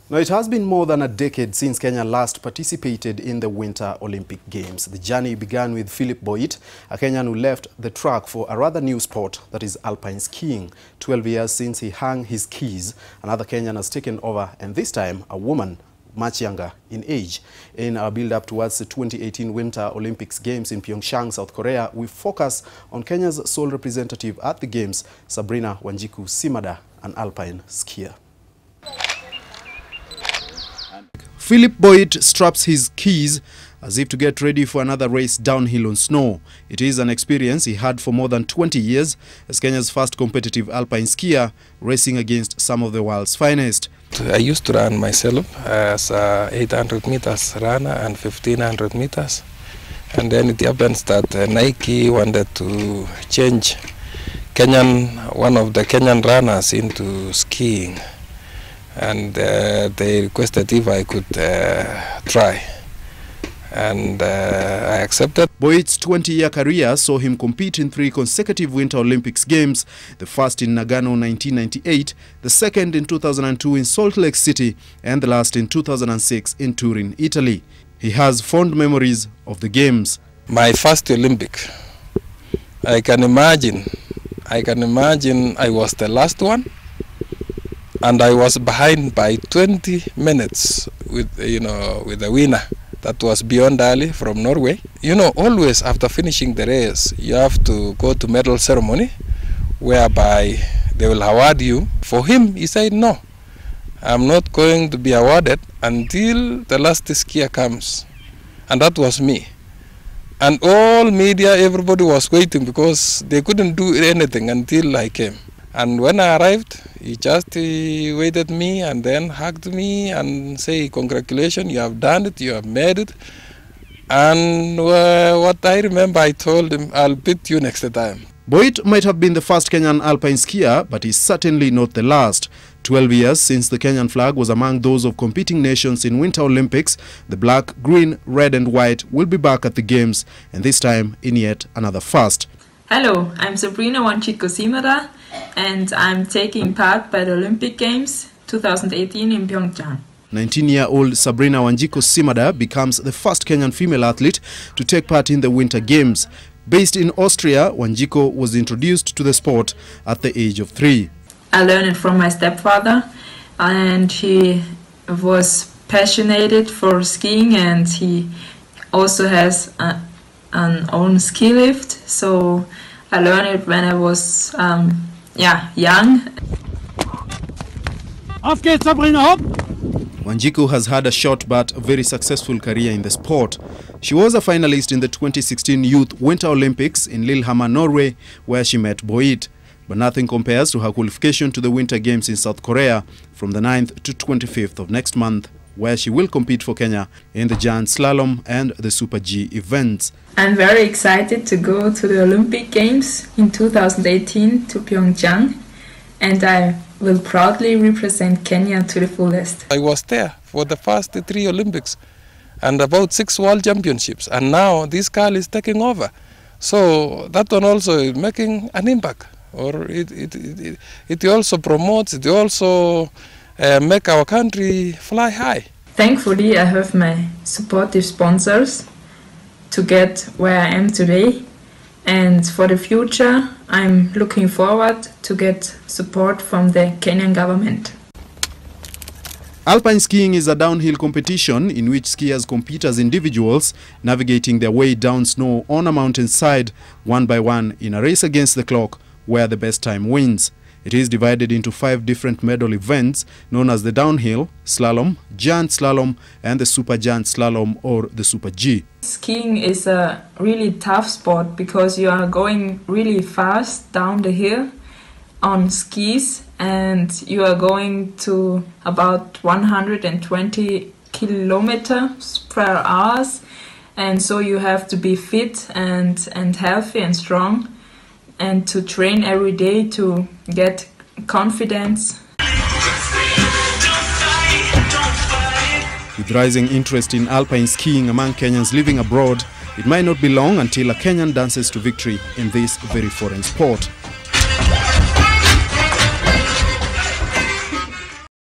Now, it has been more than a decade since Kenya last participated in the Winter Olympic Games. The journey began with Philip Boit, a Kenyan who left the track for a rather new sport, that is Alpine Skiing. 12 years since he hung his keys, another Kenyan has taken over, and this time a woman much younger in age. In our build-up towards the 2018 Winter Olympics Games in Pyeongchang, South Korea, we focus on Kenya's sole representative at the Games, Sabrina Wanjiku Simader, an Alpine skier. Philip Boit straps his keys as if to get ready for another race downhill on snow. It is an experience he had for more than 20 years as Kenya's first competitive alpine skier, racing against some of the world's finest. I used to run myself as a 800 meters runner and 1500 meters. And then it happens that Nike wanted to change one of the Kenyan runners into skiing. And they requested if I could try, and I accepted. Boit's 20-year career saw him compete in 3 consecutive Winter Olympics Games, the first in Nagano 1998, the second in 2002 in Salt Lake City, and the last in 2006 in Turin, Italy. He has fond memories of the Games. My first Olympic, I can imagine I was the last one. And I was behind by 20 minutes with the winner that was Bjørn Dali from Norway. You know, always after finishing the race, you have to go to medal ceremony, whereby they will award you. For him, he said, no, I'm not going to be awarded until the last skier comes. And that was me. And all media, everybody was waiting because they couldn't do anything until I came. And when I arrived, he just waited me and then hugged me and said, congratulations, you have done it, you have made it. And what I remember, I told him, I'll beat you next time. Boit might have been the first Kenyan alpine skier, but he's certainly not the last. 12 years since the Kenyan flag was among those of competing nations in Winter Olympics, the black, green, red and white will be back at the Games, and this time in yet another first. Hello, I'm Sabrina Wanjiku Simader, and I'm taking part by the Olympic Games 2018 in Pyeongchang. 19-year-old Sabrina Wanjiku Simader becomes the first Kenyan female athlete to take part in the Winter Games. Based in Austria, Wanjiku was introduced to the sport at the age of 3. I learned it from my stepfather, and he was passionate for skiing, and he also has an own ski lift, so I learned it when I was young. Auf geht's, Sabrina, hopp! Wanjiku has had a short but very successful career in the sport. She was a finalist in the 2016 Youth Winter Olympics in Lillehammer, Norway, where she met Boit. But nothing compares to her qualification to the Winter Games in South Korea from the 9th to 25th of next month, where she will compete for Kenya in the giant slalom and the Super G events. I'm very excited to go to the Olympic Games in 2018 to Pyeongchang, and I will proudly represent Kenya to the fullest. I was there for the first 3 Olympics and about 6 World Championships, and now this girl is taking over. So that one also is making an impact, or it also promotes, it also make our country fly high. Thankfully, I have my supportive sponsors to get where I am today, and for the future I'm looking forward to get support from the Kenyan government. Alpine skiing is a downhill competition in which skiers compete as individuals, navigating their way down snow on a mountainside one by one in a race against the clock where the best time wins. It is divided into 5 different medal events known as the downhill, slalom, giant slalom and the super giant slalom, or the Super G. Skiing is a really tough sport because you are going really fast down the hill on skis, and you are going to about 120 kilometers per hour, and so you have to be fit and healthy and strong, and to train every day to get confidence. With rising interest in alpine skiing among Kenyans living abroad, it might not be long until a Kenyan dances to victory in this very foreign sport.